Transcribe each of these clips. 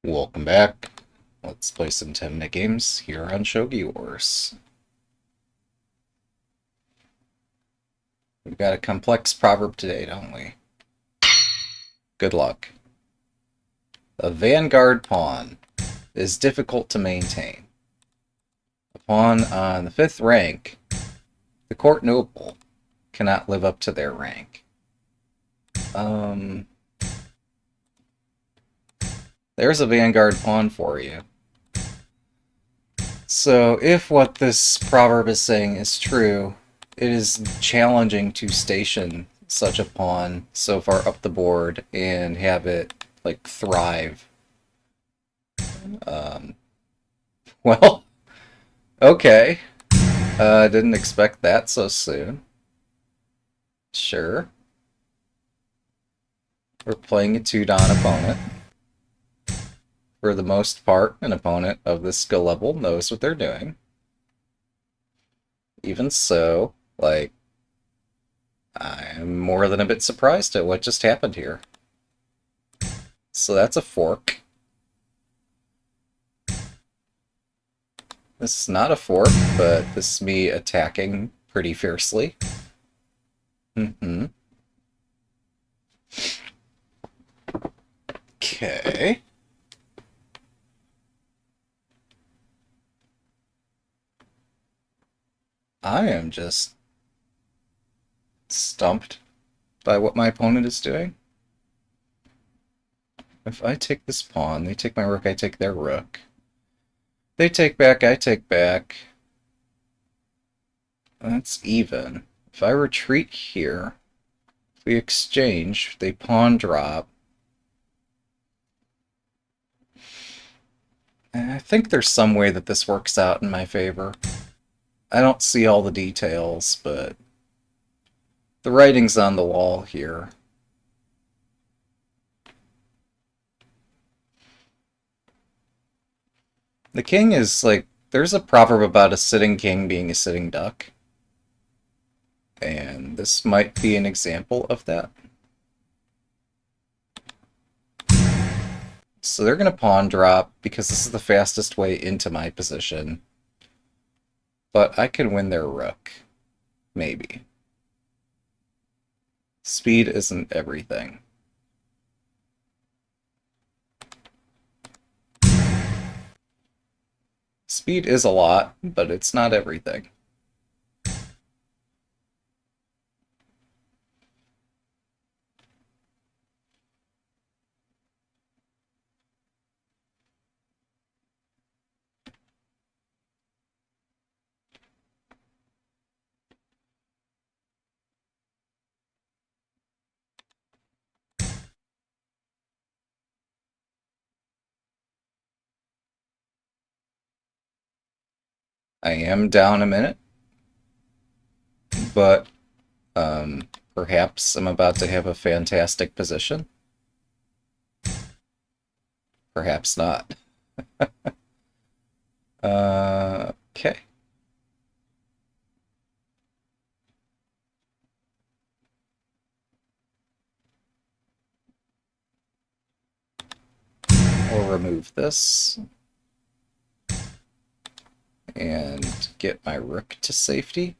Welcome back. Let's play some 10-minute games here on Shogi Wars. We've got a complex proverb today, don't we? Good luck. A vanguard pawn is difficult to maintain. A pawn on the 5th rank, the court noble, cannot live up to their rank. There's a vanguard pawn for you. So, if what this proverb is saying is true, it is challenging to station such a pawn so far up the board and have it, like, thrive. Um, well, okay. Didn't expect that so soon. Sure. We're playing a 2-Don opponent. For the most part, an opponent of this skill level knows what they're doing. Even so, like, I'm more than a bit surprised at what just happened here. So that's a fork. This is not a fork, but this is me attacking pretty fiercely. Okay. I am just stumped by what my opponent is doing. If I take this pawn, they take my rook, I take their rook. They take back, I take back. That's even. If I retreat here, if we exchange, they pawn drop. I think there's some way that this works out in my favor. I don't see all the details, but the writing's on the wall here. The king is like, there's a proverb about a sitting king being a sitting duck. And this might be an example of that. So they're going to pawn drop because this is the fastest way into my position. But I can win their rook. Maybe. Speed isn't everything. Speed is a lot, but it's not everything. I am down a minute, but perhaps I'm about to have a fantastic position. Perhaps not. Okay. We'll remove this and get my rook to safety.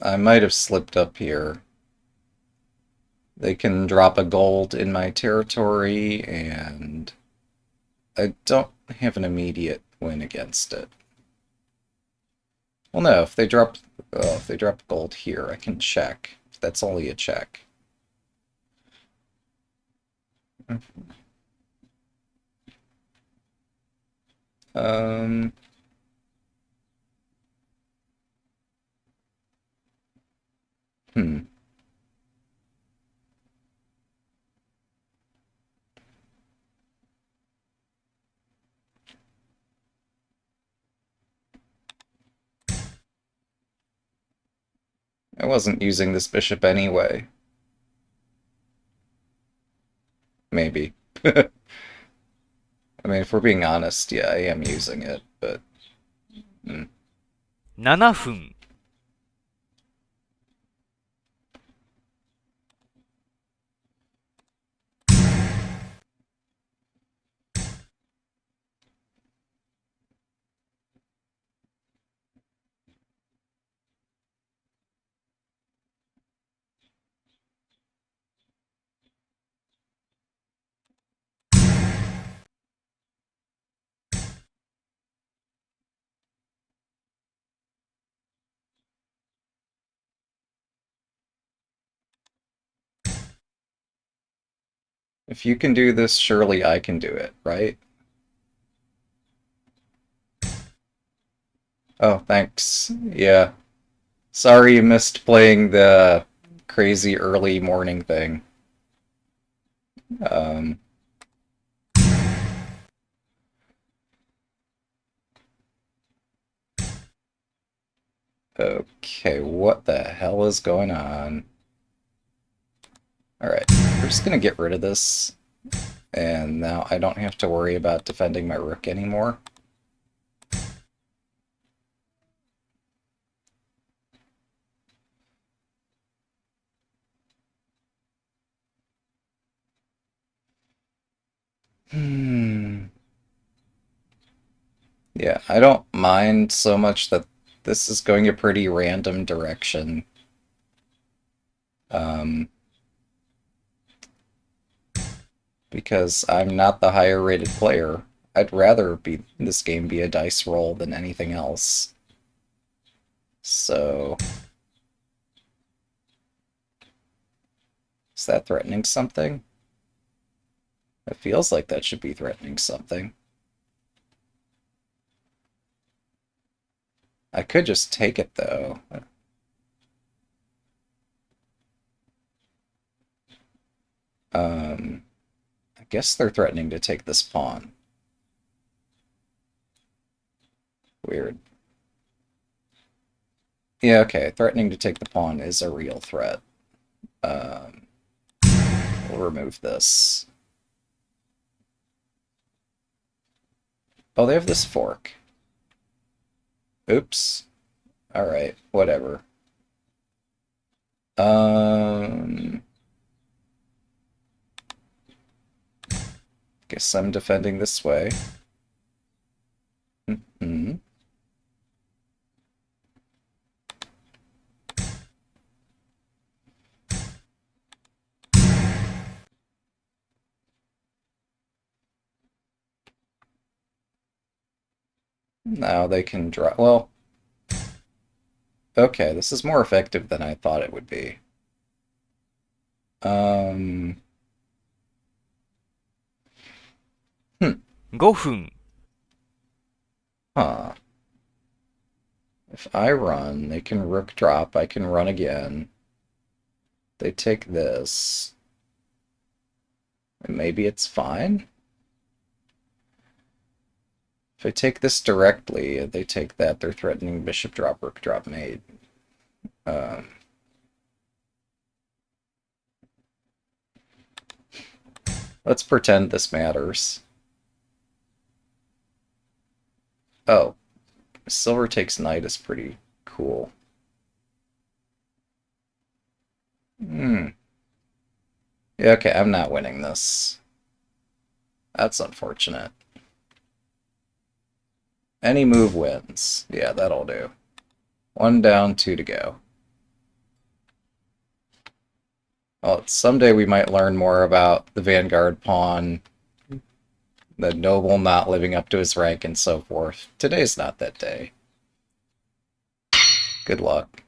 I might have slipped up here. They can drop a gold in my territory, and I don't have an immediate win against it. Well, no, if they drop gold here, I can check. That's only a check. Um, hmm. I wasn't using this bishop anyway. Maybe. I mean, if we're being honest, yeah, I am using it, but Hmm. 7分。If you can do this, surely I can do it, right? Oh, thanks. Yeah. Sorry you missed playing the crazy early morning thing. Um, okay, what the hell is going on? Alright, we're just gonna get rid of this, and now I don't have to worry about defending my rook anymore. Hmm. Yeah, I don't mind so much that this is going a pretty random direction. Um, because I'm not the higher rated player. I'd rather be this game be a dice roll than anything else. So, is that threatening something? It feels like that should be threatening something. I could just take it though. I guess they're threatening to take this pawn. Weird. Yeah, okay. Threatening to take the pawn is a real threat. Um, we'll remove this. Oh, they have this fork. Oops. Alright, whatever. Um, guess I'm defending this way. Hmm. Now they can draw. Well, okay, this is more effective than I thought it would be. Um, hmm, 5分。huh. If I run, they can rook drop, I can run again. They take this. And maybe it's fine? If I take this directly, they take that, they're threatening bishop drop, rook drop mate. Um, let's pretend this matters. Oh, silver takes knight is pretty cool. Hmm. Yeah, okay, I'm not winning this. That's unfortunate. Any move wins. Yeah, that'll do. One down, two to go. Well, someday we might learn more about the Vanguard pawn, the noble not living up to his rank, and so forth. Today's not that day. Good luck.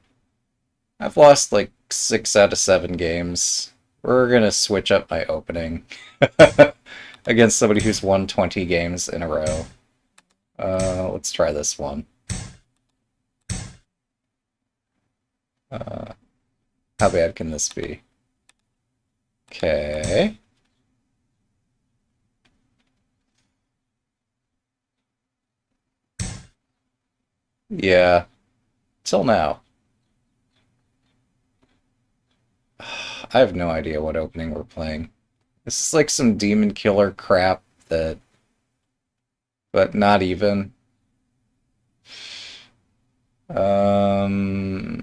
I've lost like 6 out of 7 games. We're gonna switch up my opening against somebody who's won 20 games in a row. Let's try this one. Uh, how bad can this be? Okay. Yeah, till now. I have no idea what opening we're playing. This is like some demon killer crap that, but not even. Alright,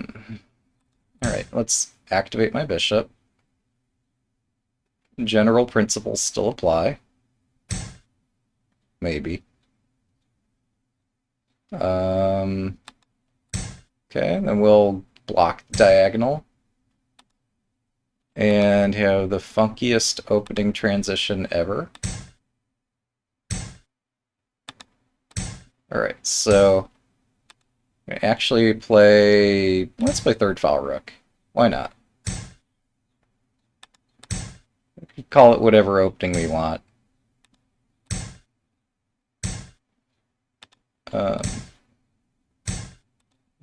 let's activate my bishop. General principles still apply. Maybe. Okay, then we'll block the diagonal. And have the funkiest opening transition ever. Alright, so actually play... Let's play third file rook. Why not? We can call it whatever opening we want. I'm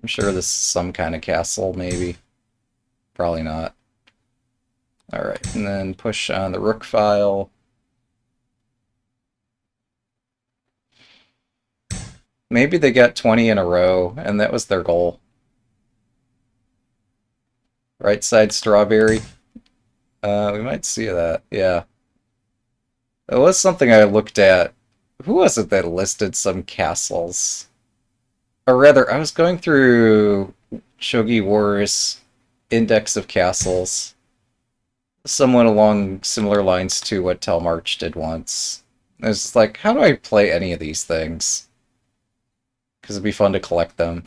sure this is some kind of castle, maybe. Probably not. Alright, and then push on the rook file. Maybe they got 20 in a row, and that was their goal. Right side strawberry. We might see that, yeah. It was something I looked at. Who was it that listed some castles? Or rather, I was going through Shogi Wars Index of Castles. Somewhat along similar lines to what Telmarch did once. It's like, how do I play any of these things? Because it'd be fun to collect them.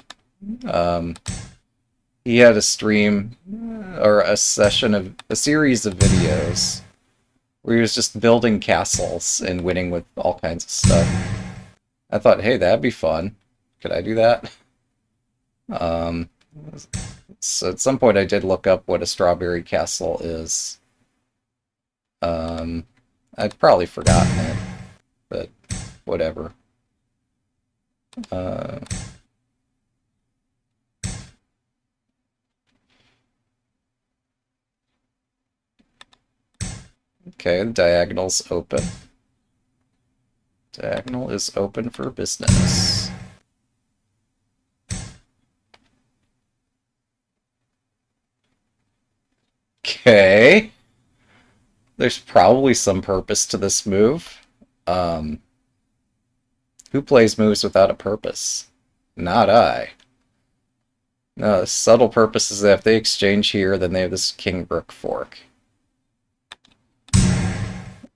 He had a stream, or a session of, a series of videos, where he was just building castles and winning with all kinds of stuff. I thought, hey, that'd be fun. Could I do that? So at some point I did look up what a strawberry castle is. I'd probably forgotten it, but whatever. Okay, the diagonal's open. Diagonal is open for business. Okay. There's probably some purpose to this move. Who plays moves without a purpose? Not I. No, the subtle purpose is that if they exchange here, then they have this king rook fork.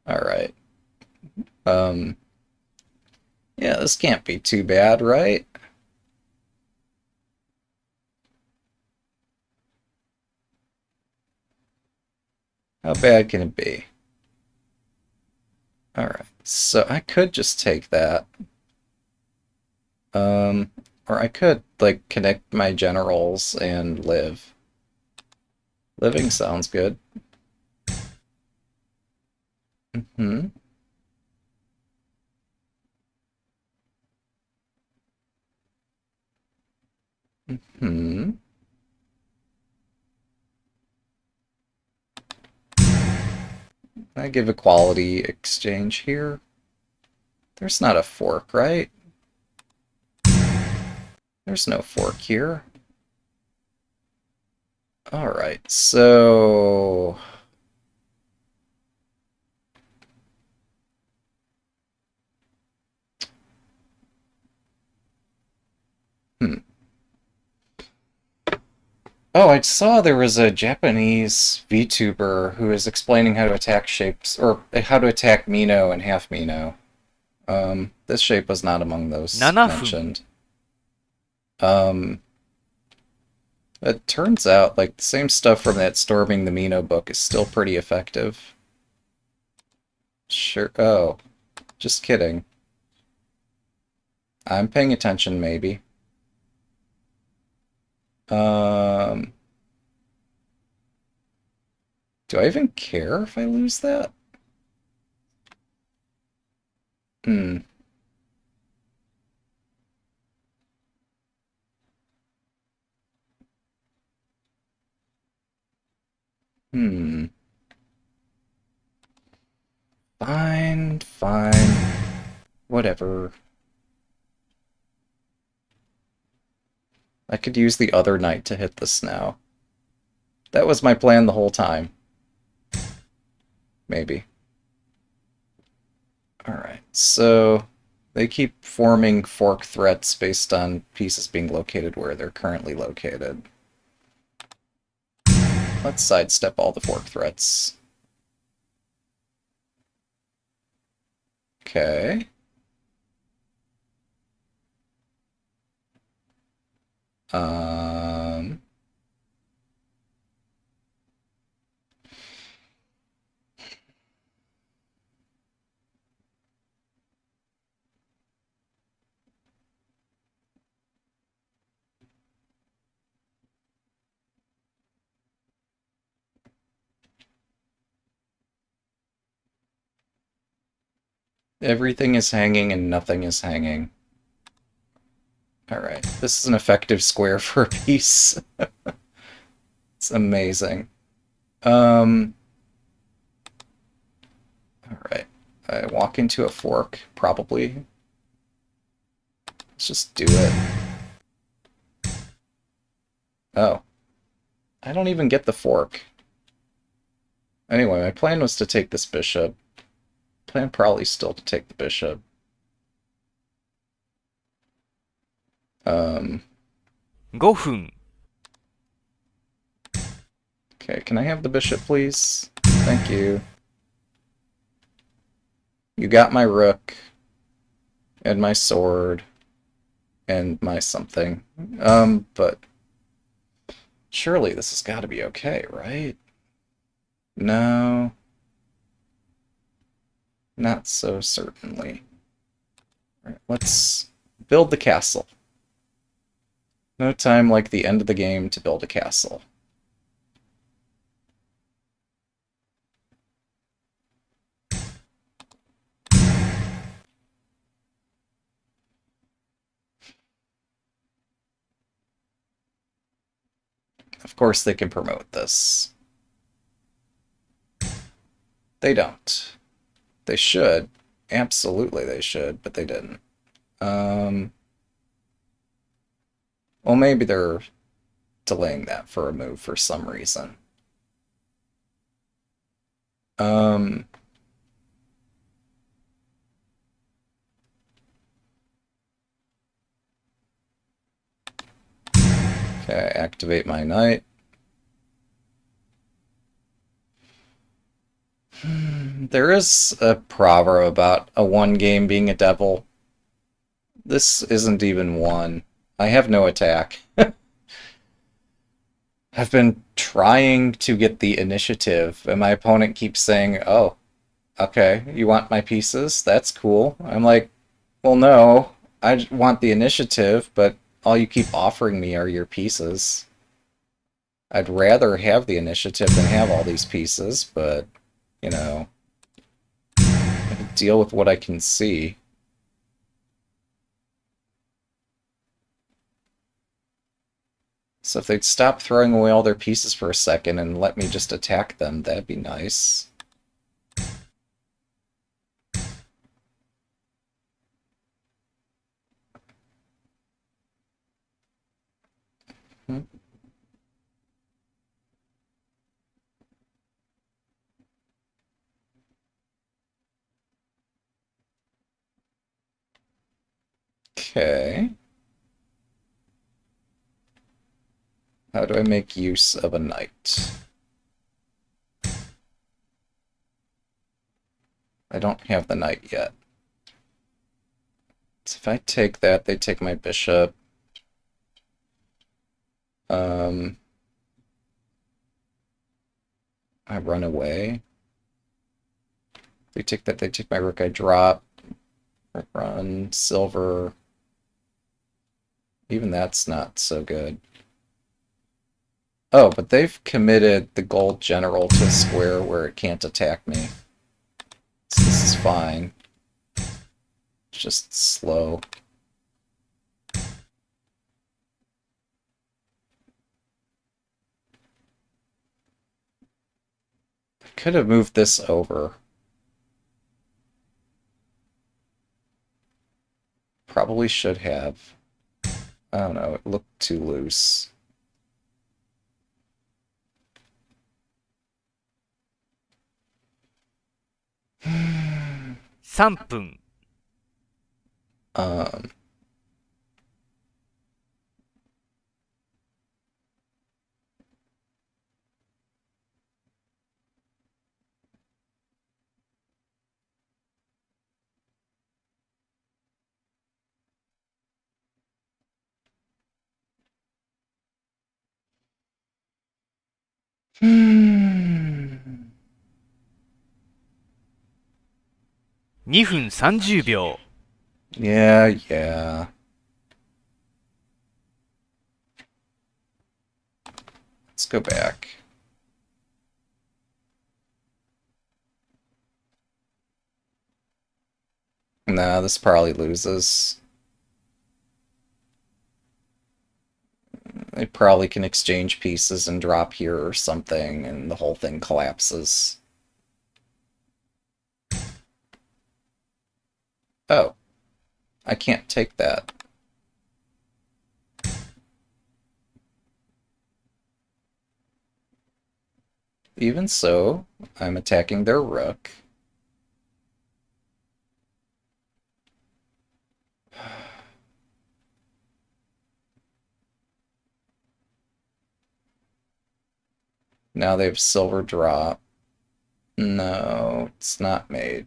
Alright. Yeah, this can't be too bad, right? How bad can it be? Alright, so I could just take that. Or I could, like, connect my generals and live. Living sounds good. Mm-hmm. Mm-hmm. I give equality exchange here. There's not a fork, right? There's no fork here. Alright, so... Oh, I saw there was a Japanese VTuber who is explaining how to attack shapes, or how to attack Mino and half Mino. This shape was not among those 7分 mentioned. It turns out, like, the same stuff from that Storming the Mino book is still pretty effective. Sure. Oh, just kidding. I'm paying attention, maybe. Do I even care if I lose that? Hmm. Hmm. Fine, fine. Whatever. I could use the other knight to hit this now. That was my plan the whole time. Maybe. Alright, so... They keep forming fork threats based on pieces being located where they're currently located. Let's sidestep all the fork threats. Okay. Um... Everything is hanging and nothing is hanging. Alright, this is an effective square for a piece. It's amazing. Alright. I walk into a fork, probably. Let's just do it. Oh. I don't even get the fork. Anyway, my plan was to take this bishop. Plan probably still to take the bishop. Um... 5分 Okay, can I have the bishop, please? Thank you. You got my rook. And my sword. And my something. But... Surely this has got to be okay, right? No. Not so certainly. Right, let's build the castle. No time like the end of the game to build a castle. Of course they can promote this. They don't. They should. Absolutely they should, but they didn't. Well, maybe they're delaying that for a move for some reason. Um, okay, activate my knight. There is a proverb about a one game being a devil. This isn't even one. I have no attack. I've been trying to get the initiative, and my opponent keeps saying, oh, okay, you want my pieces? That's cool. I'm like, well, no, I want the initiative, but all you keep offering me are your pieces. I'd rather have the initiative than have all these pieces, but, you know, I can deal with what I can see. So if they'd stop throwing away all their pieces for a second and let me just attack them, that'd be nice. Hmm. Okay. How do I make use of a knight? I don't have the knight yet. So if I take that, they take my bishop. I run away. They take that, they take my rook, I drop. I run, silver. Even that's not so good. Oh, but they've committed the gold general to a square where it can't attack me. So this is fine. It's just slow. I could have moved this over. Probably should have. I don't know, it looked too loose. 3分 Um, hmm. 2分30秒。Yeah, yeah. Let's go back. Nah, this probably loses. They probably can exchange pieces and drop here or something, and the whole thing collapses. Oh, I can't take that. Even so, I'm attacking their rook. Now they have silver drop. No, it's not mate.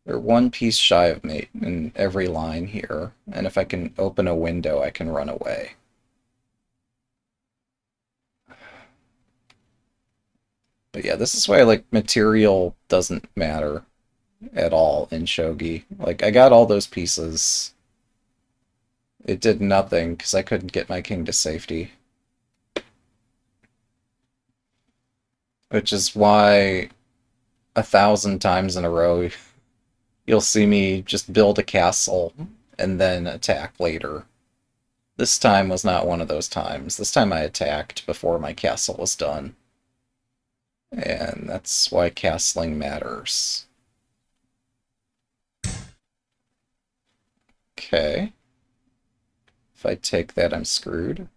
They're one piece shy of mate in every line here, and if I can open a window, I can run away. But yeah, this is why like material doesn't matter at all in Shogi. Like I got all those pieces. It did nothing because I couldn't get my king to safety. Which is why 1,000 times in a row you'll see me just build a castle and then attack later. This time was not one of those times. This time I attacked before my castle was done. And that's why castling matters. Okay. If I take that, I'm screwed.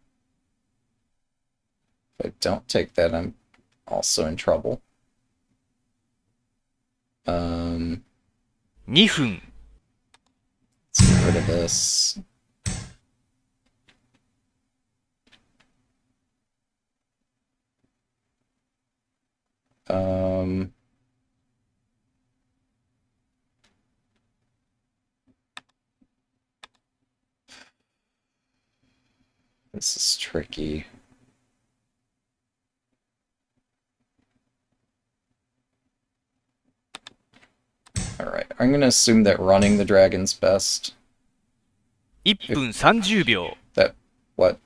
If I don't take that, I'm also in trouble. 2分。Let's get rid of this. Um, this is tricky. Alright, I'm gonna assume that running the dragon's best. 1分30秒。That... what?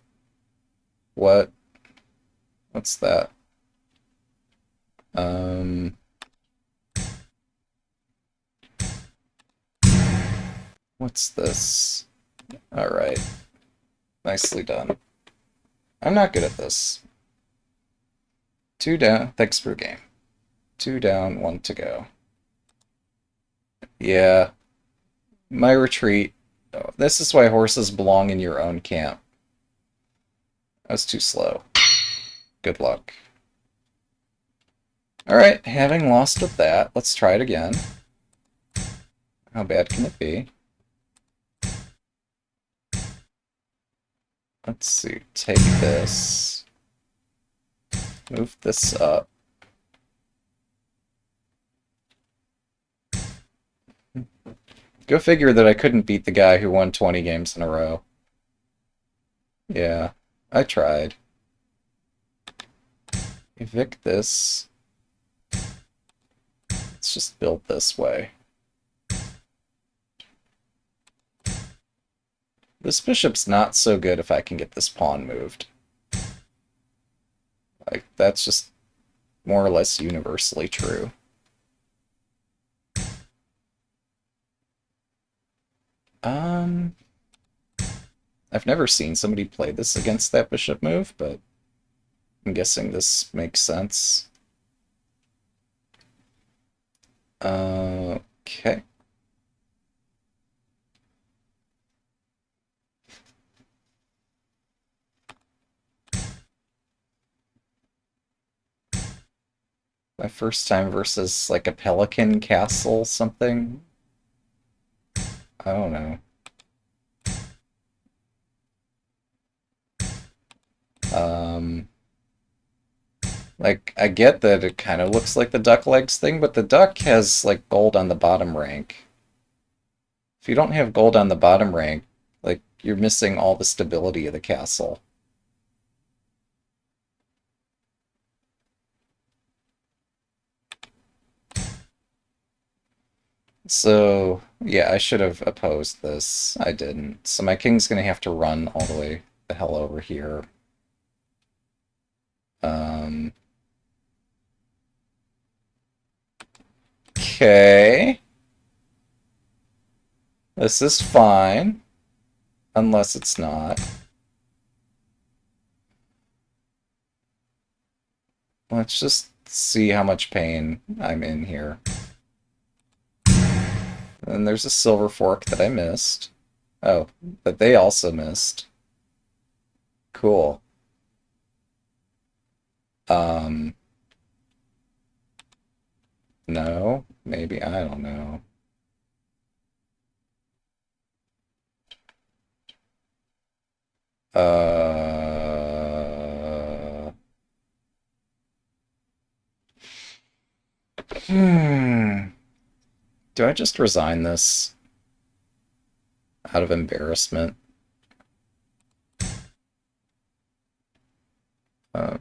What? What's that? What's this? Alright. Nicely done. I'm not good at this. 2 down. Thanks for the game. 2 down, 1 to go. Yeah. My retreat. Oh, this is why horses belong in your own camp. I was too slow. Good luck. Alright, having lost with that, let's try it again. How bad can it be? Let's see. Take this. Move this up. Go figure that I couldn't beat the guy who won 20 games in a row. Yeah, I tried. Evict this. Let's just build this way. This bishop's not so good if I can get this pawn moved. Like, that's just more or less universally true. I've never seen somebody play this against that bishop move, but I'm guessing this makes sense. Okay. My first time versus like a pelican castle something. I don't know. Like, I get that it kind of looks like the duck legs thing, but the duck has, like, gold on the bottom rank. If you don't have gold on the bottom rank, like, you're missing all the stability of the castle. So, yeah, I should have opposed this. I didn't. So my king's gonna have to run all the way the hell over here. Um, okay. This is fine. Unless it's not. Let's just see how much pain I'm in here. And there's a silver fork that I missed. Oh, but they also missed. Cool. Um, no, maybe, I don't know. Uh, hmm. Do I just resign this out of embarrassment? Um,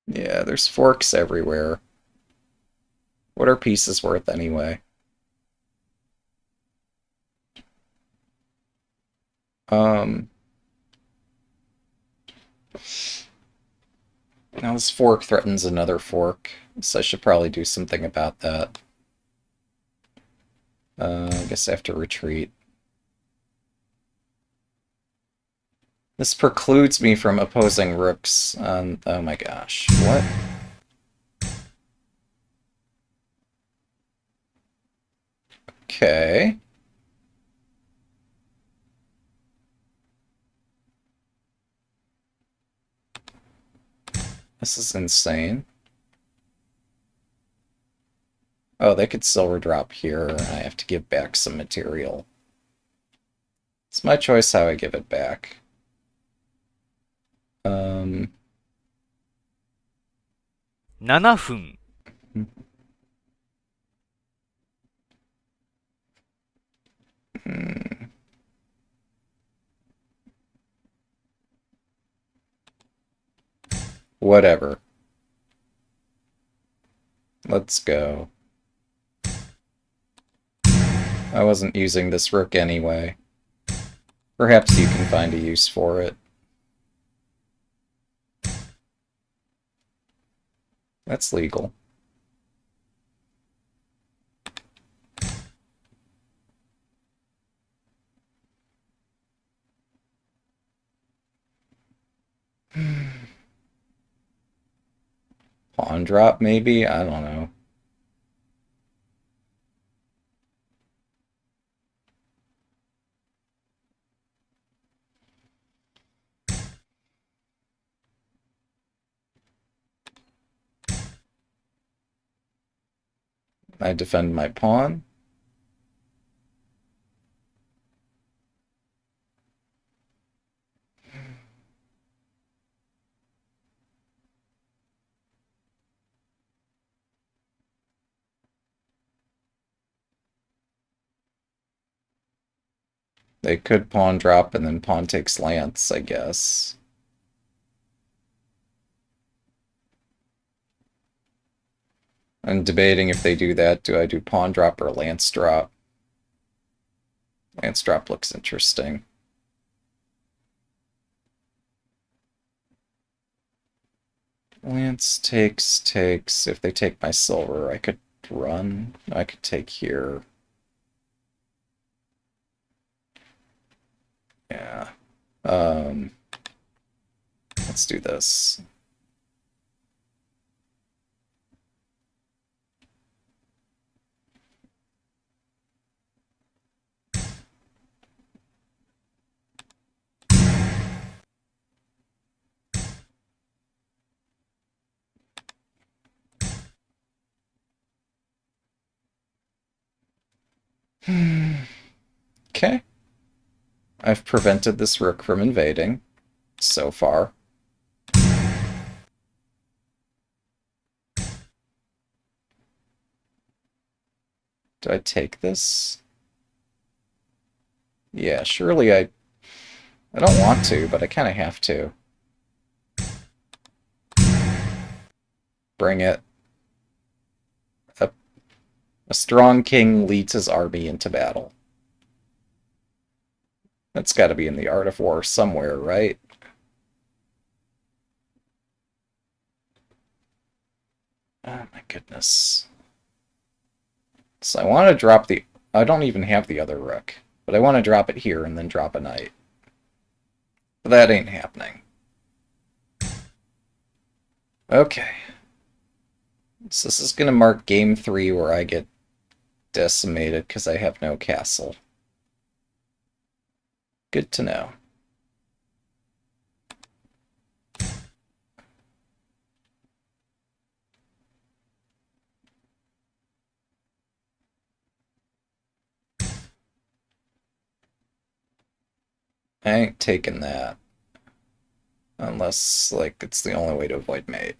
yeah, there's forks everywhere. What are pieces worth anyway? Um, Now this fork threatens another fork, so I should probably do something about that. I guess I have to retreat. This precludes me from opposing rooks on... Oh my gosh, what? Okay. This is insane. Oh, they could silver drop here, and I have to give back some material. It's my choice how I give it back. Um... 7分、hmm, whatever. Let's go. I wasn't using this rook anyway. Perhaps you can find a use for it. That's legal. Pawn drop, maybe? I don't know. I defend my pawn. They could pawn drop and then pawn takes lance, I guess. I'm debating if they do that. Do I do pawn drop or lance drop? Lance drop looks interesting. Lance takes. If they take my silver, I could run. I could take here. Yeah. Let's do this. Okay. I've prevented this rook from invading so far. Do I take this? Yeah, surely I don't want to, but I kind of have to. Bring it. A strong king leads his army into battle. That's got to be in the Art of War somewhere, right? Oh my goodness. So I want to drop the... I don't even have the other rook. But I want to drop it here and then drop a knight. But that ain't happening. Okay. So this is going to mark game 3 where I get decimated because I have no castle. Good to know. I ain't taking that. Unless, like, it's the only way to avoid mate.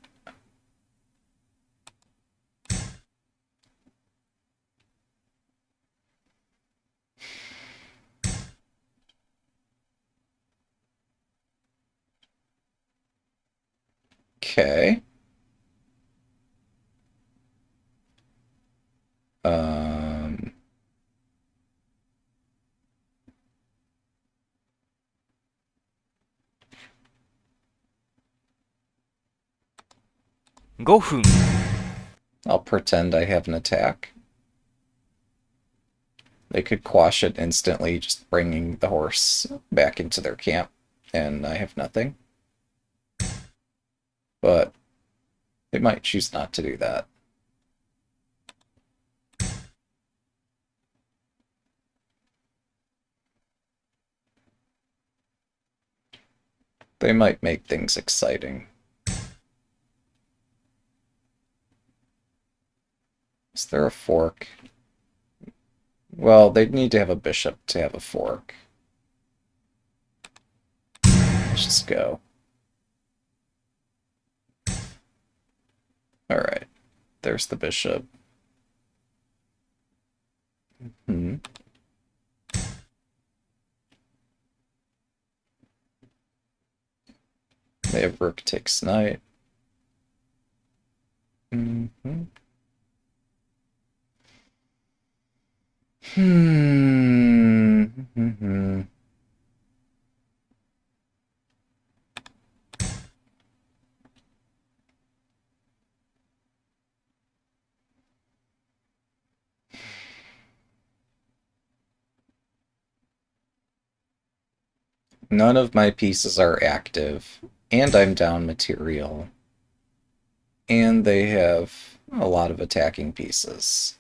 Okay. Um... 5分 I'll pretend I have an attack. They could quash it instantly, just bringing the horse back into their camp, and I have nothing. But they might choose not to do that. They might make things exciting. Is there a fork? Well, they'd need to have a bishop to have a fork. Let's just go. Alright. There's the bishop. Hmm. They have rook takes knight. Mm-hmm. Hmm. None of my pieces are active, and I'm down material. And they have a lot of attacking pieces.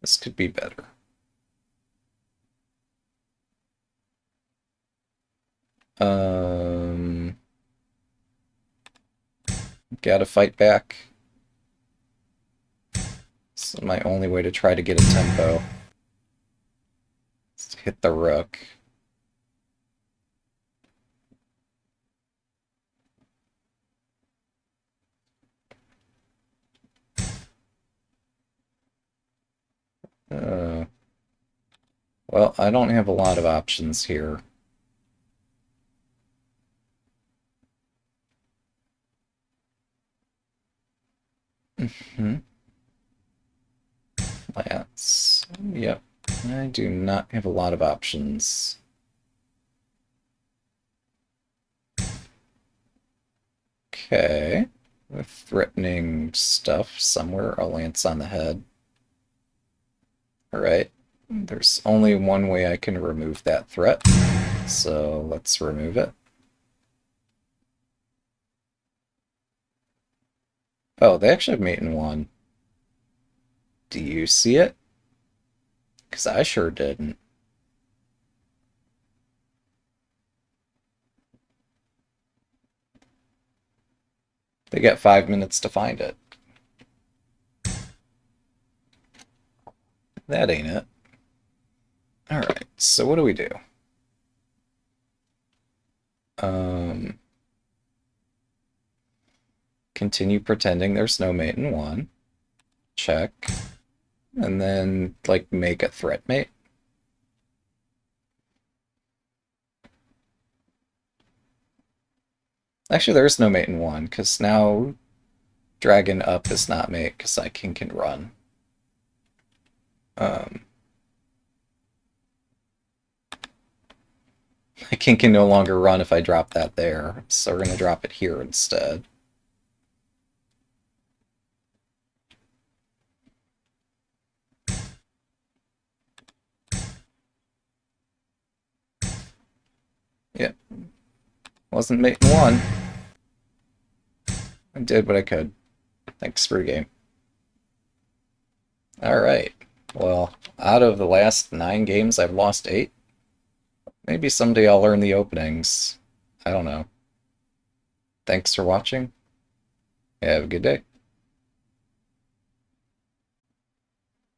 This could be better. Gotta fight back. This is my only way to try to get a tempo. Let's hit the rook. Well, I don't have a lot of options here. Lance. Yep. I do not have a lot of options. Okay. With threatening stuff somewhere. A lance on the head. Alright. There's only one way I can remove that threat, so let's remove it. Oh, they actually have mate in 1. Do you see it? Because I sure didn't. They get 5 minutes to find it. That ain't it. Alright, so what do we do? Continue pretending there's no mate in 1. Check. And then, like, make a threat mate. Actually, there is no mate in 1, because now dragon up is not mate, because I can run. My king can no longer run if I drop that there, so we're going to drop it here instead. Yep. Wasn't mate in 1. I did what I could. Thanks for the game. Alright. Well, out of the last 9 games, I've lost 8. Maybe someday I'll learn the openings. I don't know. Thanks for watching. Have a good day.